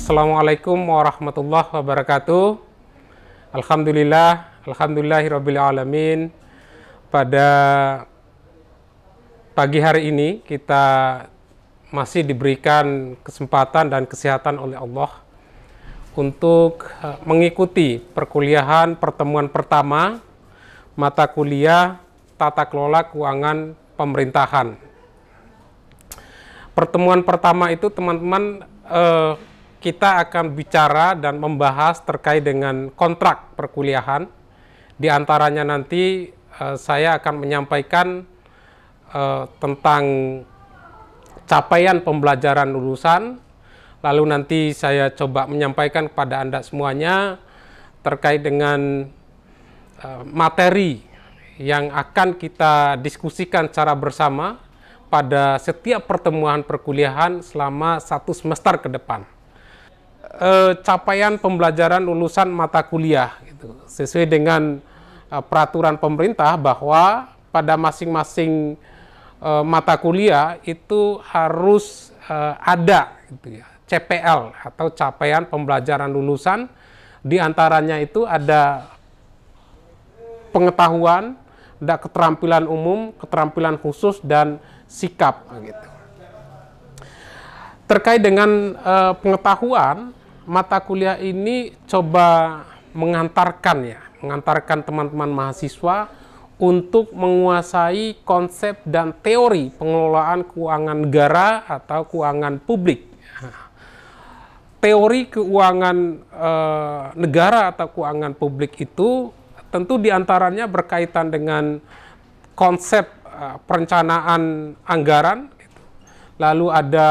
Assalamualaikum warahmatullahi wabarakatuh. Alhamdulillahirabbil alamin. Pada pagi hari ini kita masih diberikan kesempatan dan kesehatan oleh Allah untuk mengikuti perkuliahan pertemuan pertama mata kuliah Tata Kelola Keuangan Pemerintahan. Pertemuan pertama itu teman-teman kita akan bicara dan membahas terkait dengan kontrak perkuliahan. Di antaranya nanti saya akan menyampaikan tentang capaian pembelajaran lulusan, lalu nanti saya coba menyampaikan kepada Anda semuanya terkait dengan materi yang akan kita diskusikan secara bersama pada setiap pertemuan perkuliahan selama 1 semester ke depan. Capaian pembelajaran lulusan mata kuliah gitu, sesuai dengan peraturan pemerintah bahwa pada masing-masing mata kuliah itu harus ada gitu ya, CPL atau capaian pembelajaran lulusan. Di antaranya itu ada pengetahuan, ada keterampilan umum, keterampilan khusus, dan sikap gitu. Terkait dengan pengetahuan, mata kuliah ini coba mengantarkan teman-teman mahasiswa untuk menguasai konsep dan teori pengelolaan keuangan negara atau keuangan publik. Teori keuangan negara atau keuangan publik itu tentu diantaranya berkaitan dengan konsep perencanaan anggaran, lalu ada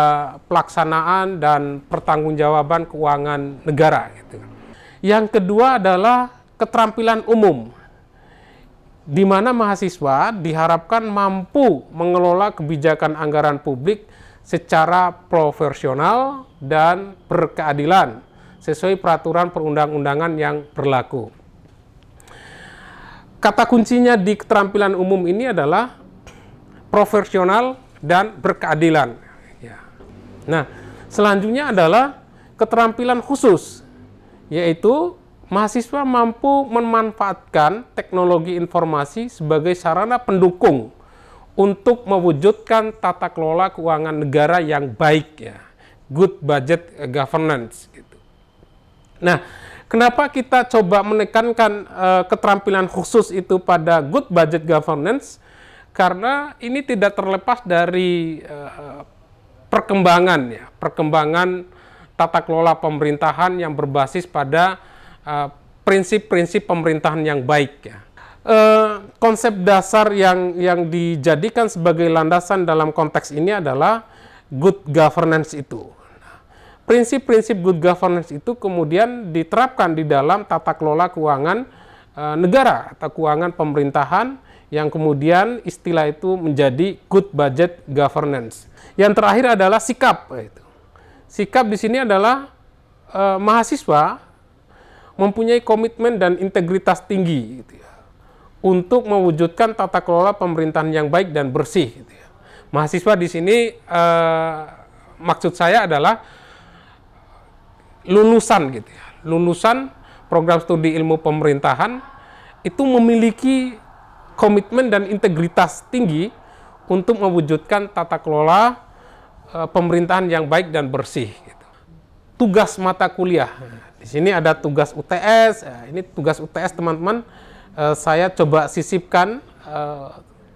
pelaksanaan dan pertanggungjawaban keuangan negara. Yang kedua adalah keterampilan umum, di mana mahasiswa diharapkan mampu mengelola kebijakan anggaran publik secara profesional dan berkeadilan sesuai peraturan perundang-undangan yang berlaku. Kata kuncinya di keterampilan umum ini adalah profesional dan berkeadilan. Nah, selanjutnya adalah keterampilan khusus, yaitu mahasiswa mampu memanfaatkan teknologi informasi sebagai sarana pendukung untuk mewujudkan tata kelola keuangan negara yang baik, ya, good budget governance. Gitu. Nah, kenapa kita coba menekankan keterampilan khusus itu pada good budget governance? Karena ini tidak terlepas dari perkembangan tata kelola pemerintahan yang berbasis pada prinsip-prinsip pemerintahan yang baik. Ya. Konsep dasar yang dijadikan sebagai landasan dalam konteks ini adalah good governance itu. Prinsip-prinsip good governance itu kemudian diterapkan di dalam tata kelola keuangan negara atau keuangan pemerintahan, yang kemudian istilah itu menjadi good budget governance. Yang terakhir adalah sikap. Sikap di sini adalah mahasiswa mempunyai komitmen dan integritas tinggi gitu ya, untuk mewujudkan tata kelola pemerintahan yang baik dan bersih. Gitu ya. Mahasiswa di sini maksud saya adalah lulusan gitu ya, lulusan program studi ilmu pemerintahan itu memiliki komitmen dan integritas tinggi untuk mewujudkan tata kelola pemerintahan yang baik dan bersih. Gitu. Tugas mata kuliah, di sini ada tugas UTS. Ini tugas UTS teman-teman. Saya coba sisipkan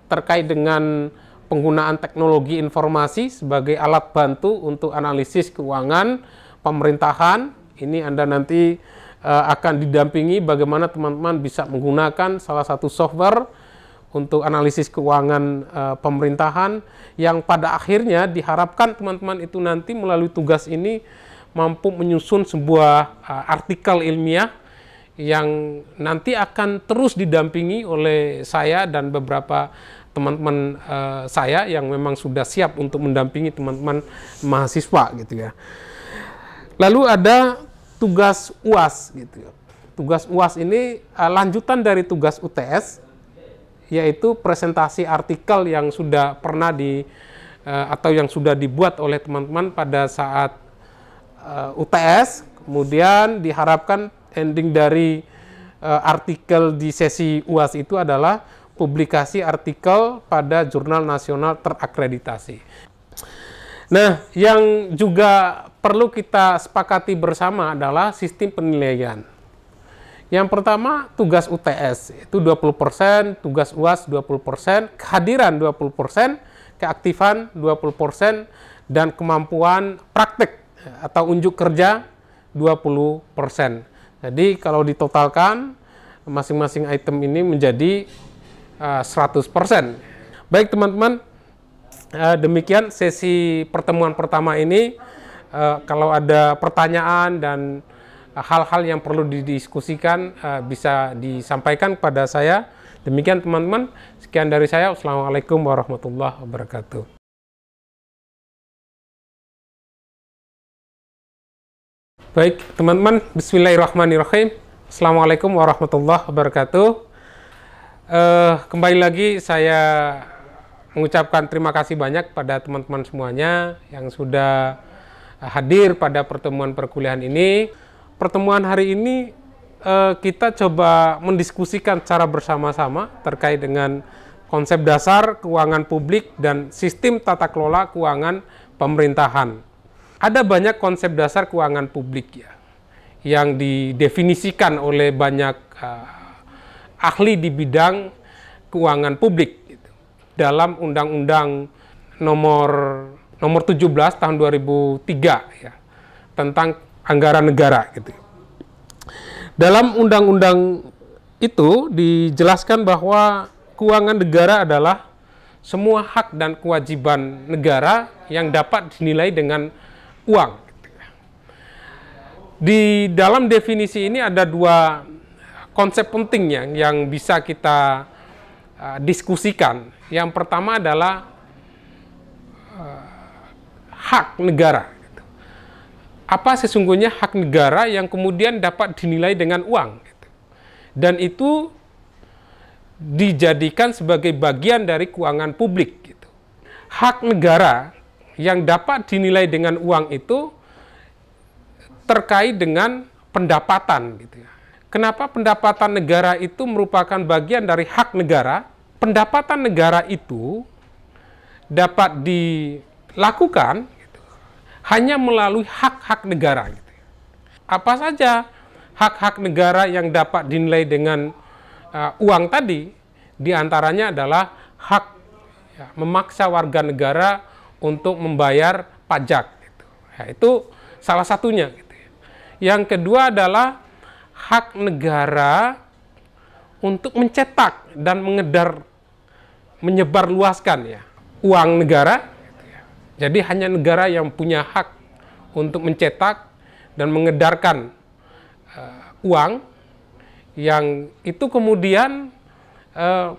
terkait dengan penggunaan teknologi informasi sebagai alat bantu untuk analisis keuangan pemerintahan. Ini Anda nanti akan didampingi bagaimana teman-teman bisa menggunakan salah satu software untuk analisis keuangan pemerintahan, yang pada akhirnya diharapkan teman-teman itu nanti melalui tugas ini mampu menyusun sebuah artikel ilmiah yang nanti akan terus didampingi oleh saya dan beberapa teman-teman saya yang memang sudah siap untuk mendampingi teman-teman mahasiswa gitu ya. Lalu ada tugas UAS gitu ya. Tugas UAS ini lanjutan dari tugas UTS, yaitu presentasi artikel yang sudah pernah atau yang sudah dibuat oleh teman-teman pada saat UTS, kemudian diharapkan ending dari artikel di sesi UAS itu adalah publikasi artikel pada jurnal nasional terakreditasi. Nah, yang juga perlu kita sepakati bersama adalah sistem penilaian. Yang pertama, tugas UTS itu 20%, tugas UAS 20%, kehadiran 20%, keaktifan 20%, dan kemampuan praktek atau unjuk kerja 20%. Jadi kalau ditotalkan, masing-masing item ini menjadi 100%. Baik teman-teman, demikian sesi pertemuan pertama ini. Kalau ada pertanyaan dan hal-hal yang perlu didiskusikan bisa disampaikan kepada saya. Demikian teman-teman, sekian dari saya. Wassalamualaikum warahmatullahi wabarakatuh. Baik teman-teman, bismillahirrahmanirrahim. Assalamualaikum warahmatullahi wabarakatuh. Kembali lagi saya mengucapkan terima kasih banyak pada teman-teman semuanya yang sudah hadir pada pertemuan perkuliahan ini. Pertemuan hari ini kita coba mendiskusikan secara bersama-sama terkait dengan konsep dasar keuangan publik dan sistem tata kelola keuangan pemerintahan. Ada banyak konsep dasar keuangan publik ya, yang didefinisikan oleh banyak ahli di bidang keuangan publik gitu, dalam Undang-Undang nomor 17 tahun 2003 ya, tentang anggaran negara gitu. Dalam undang-undang itu dijelaskan bahwa keuangan negara adalah semua hak dan kewajiban negara yang dapat dinilai dengan uang. Di dalam definisi ini ada dua konsep penting yang bisa kita diskusikan. Yang pertama adalah hak negara. Apa sesungguhnya hak negara yang kemudian dapat dinilai dengan uang. Dan itu dijadikan sebagai bagian dari keuangan publik. Hak negara yang dapat dinilai dengan uang itu terkait dengan pendapatan. Kenapa pendapatan negara itu merupakan bagian dari hak negara? Pendapatan negara itu dapat dilakukan hanya melalui hak-hak negara. Apa saja hak-hak negara yang dapat dinilai dengan uang tadi? Di antaranya adalah hak memaksa warga negara untuk membayar pajak. Itu salah satunya. Yang kedua adalah hak negara untuk mencetak dan menyebarluaskan uang negara. Jadi hanya negara yang punya hak untuk mencetak dan mengedarkan uang yang itu kemudian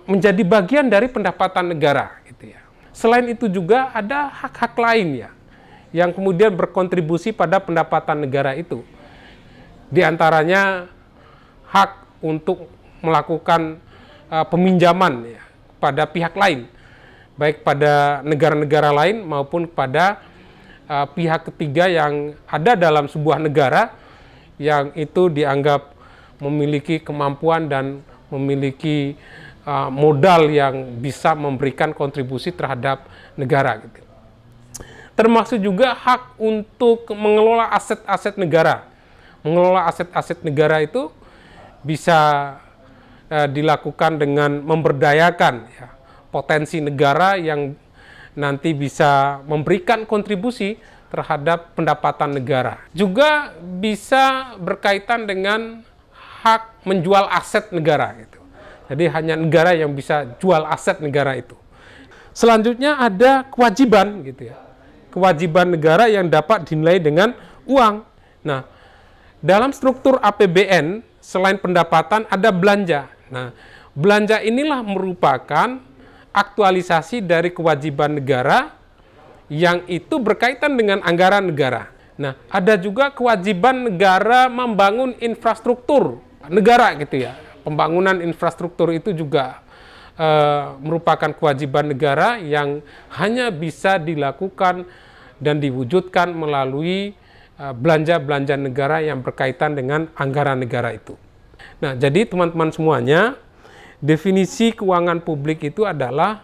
menjadi bagian dari pendapatan negara. Selain itu juga ada hak-hak lain yang kemudian berkontribusi pada pendapatan negara itu. Di antaranya hak untuk melakukan peminjaman pada pihak lain, baik pada negara-negara lain maupun pada pihak ketiga yang ada dalam sebuah negara yang itu dianggap memiliki kemampuan dan memiliki modal yang bisa memberikan kontribusi terhadap negara. Termasuk juga hak untuk mengelola aset-aset negara. Mengelola aset-aset negara itu bisa dilakukan dengan memberdayakan potensi negara yang nanti bisa memberikan kontribusi terhadap pendapatan negara. Juga bisa berkaitan dengan hak menjual aset negara. Jadi hanya negara yang bisa jual aset negara itu. Selanjutnya ada kewajiban kewajiban negara yang dapat dinilai dengan uang. Nah, dalam struktur APBN selain pendapatan ada belanja. Nah, belanja inilah merupakan aktualisasi dari kewajiban negara yang itu berkaitan dengan anggaran negara. Nah, ada juga kewajiban negara membangun infrastruktur negara Pembangunan infrastruktur itu juga merupakan kewajiban negara yang hanya bisa dilakukan dan diwujudkan melalui belanja-belanja negara yang berkaitan dengan anggaran negara itu. Nah, jadi teman-teman semuanya, definisi keuangan publik itu adalah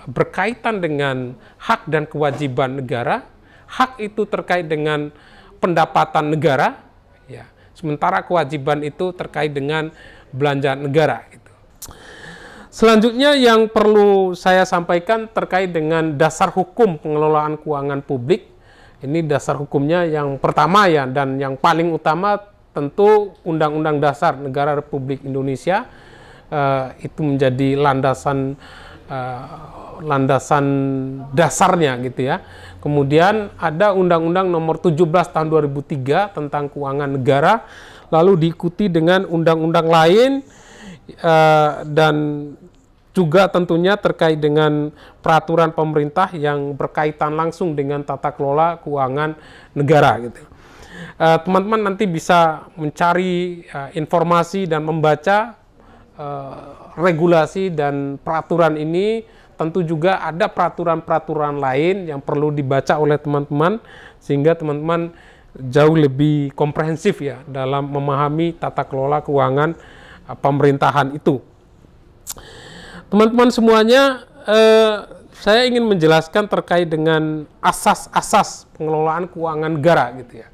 berkaitan dengan hak dan kewajiban negara. Hak itu terkait dengan pendapatan negara, ya. Sementara kewajiban itu terkait dengan belanja negara. Gitu. Selanjutnya yang perlu saya sampaikan terkait dengan dasar hukum pengelolaan keuangan publik. Ini dasar hukumnya yang pertama ya, dan yang paling utama tentu Undang-Undang Dasar Negara Republik Indonesia. Itu menjadi landasan dasarnya gitu ya. Kemudian ada Undang-Undang Nomor 17 Tahun 2003 tentang keuangan negara, lalu diikuti dengan undang-undang lain dan juga tentunya terkait dengan peraturan pemerintah yang berkaitan langsung dengan tata kelola keuangan negara gitu. Teman-teman nanti bisa mencari informasi dan membaca regulasi dan peraturan ini. Tentu juga ada peraturan-peraturan lain yang perlu dibaca oleh teman-teman sehingga teman-teman jauh lebih komprehensif ya dalam memahami tata kelola keuangan pemerintahan itu. Teman-teman semuanya, saya ingin menjelaskan terkait dengan asas-asas pengelolaan keuangan negara gitu ya.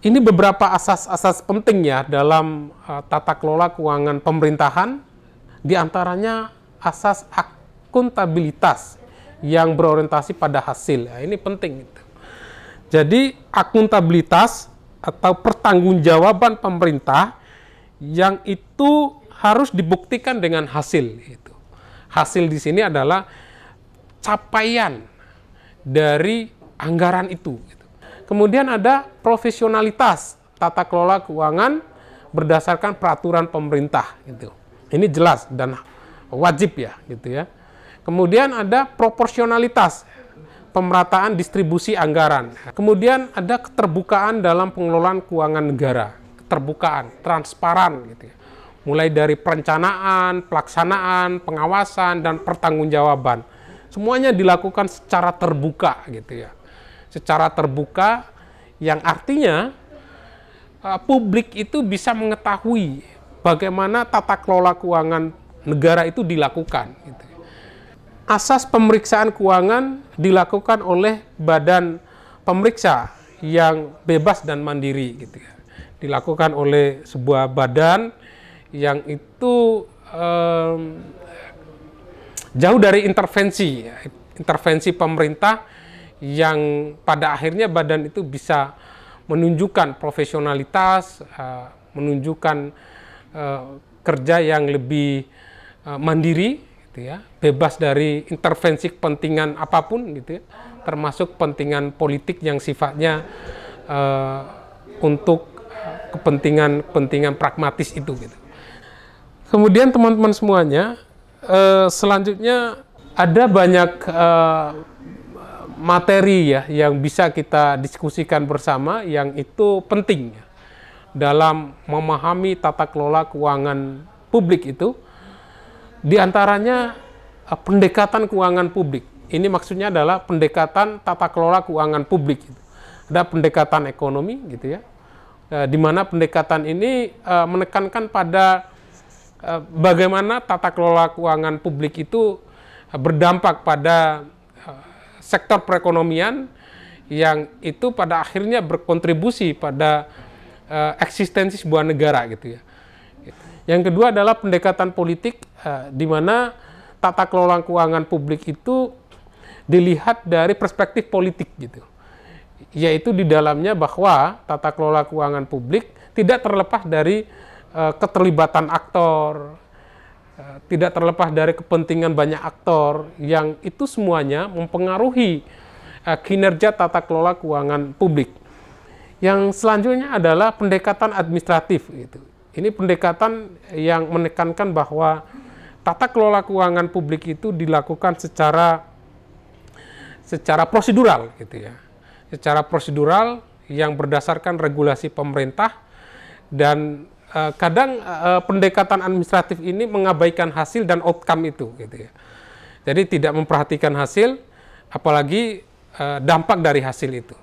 Ini beberapa asas-asas penting ya dalam tata kelola keuangan pemerintahan, diantaranya asas akuntabilitas yang berorientasi pada hasil. Nah, ini penting. Gitu. Jadi akuntabilitas atau pertanggungjawaban pemerintah yang itu harus dibuktikan dengan hasil. Gitu. Hasil di sini adalah capaian dari anggaran itu. Gitu. Kemudian ada profesionalitas tata kelola keuangan berdasarkan peraturan pemerintah. Gitu. Ini jelas dan wajib ya, gitu ya. Kemudian ada proporsionalitas, pemerataan distribusi anggaran. Kemudian ada keterbukaan dalam pengelolaan keuangan negara, keterbukaan, transparan, gitu ya. Mulai dari perencanaan, pelaksanaan, pengawasan, dan pertanggungjawaban. Semuanya dilakukan secara terbuka, gitu ya. Secara terbuka, yang artinya publik itu bisa mengetahui bagaimana tata kelola keuangan negara itu dilakukan. Gitu. Asas pemeriksaan keuangan dilakukan oleh badan pemeriksa yang bebas dan mandiri. Gitu ya. Dilakukan oleh sebuah badan yang itu jauh dari intervensi pemerintah yang pada akhirnya badan itu bisa menunjukkan profesionalitas, menunjukkan kerja yang lebih mandiri, gitu ya, bebas dari intervensi kepentingan apapun, gitu ya, termasuk kepentingan politik yang sifatnya untuk kepentingan pragmatis itu. Gitu. Kemudian teman-teman semuanya, selanjutnya ada banyak materi ya yang bisa kita diskusikan bersama yang itu penting ya, dalam memahami tata kelola keuangan publik itu. Di antaranya pendekatan keuangan publik. Ini maksudnya adalah pendekatan tata kelola keuangan publik. Ada pendekatan ekonomi, gitu ya, di mana pendekatan ini menekankan pada bagaimana tata kelola keuangan publik itu berdampak pada sektor perekonomian yang itu pada akhirnya berkontribusi pada eksistensi sebuah negara, gitu ya. Yang kedua adalah pendekatan politik, di mana tata kelola keuangan publik itu dilihat dari perspektif politik, gitu. Yaitu di dalamnya bahwa tata kelola keuangan publik tidak terlepas dari keterlibatan aktor, tidak terlepas dari kepentingan banyak aktor, yang itu semuanya mempengaruhi kinerja tata kelola keuangan publik. Yang selanjutnya adalah pendekatan administratif, gitu. Ini pendekatan yang menekankan bahwa tata kelola keuangan publik itu dilakukan secara prosedural, gitu ya. Secara prosedural yang berdasarkan regulasi pemerintah, dan kadang pendekatan administratif ini mengabaikan hasil dan outcome itu, gitu ya. Jadi tidak memperhatikan hasil, apalagi dampak dari hasil itu.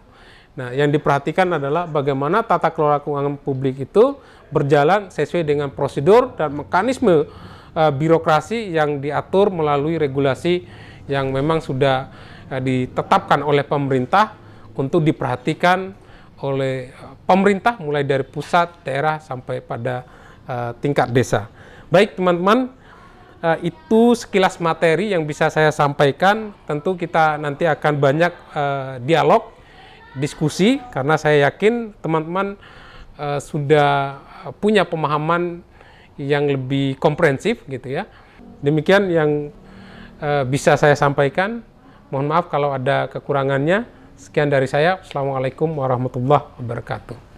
Nah, yang diperhatikan adalah bagaimana tata kelola keuangan publik itu berjalan sesuai dengan prosedur dan mekanisme birokrasi yang diatur melalui regulasi yang memang sudah ditetapkan oleh pemerintah untuk diperhatikan oleh pemerintah mulai dari pusat, daerah, sampai pada tingkat desa. Baik teman-teman, itu sekilas materi yang bisa saya sampaikan. Tentu kita nanti akan banyak dialog, diskusi, karena saya yakin teman-teman sudah punya pemahaman yang lebih komprehensif gitu ya. Demikian yang bisa saya sampaikan. Mohon maaf kalau ada kekurangannya. Sekian dari saya. Assalamualaikum warahmatullahi wabarakatuh.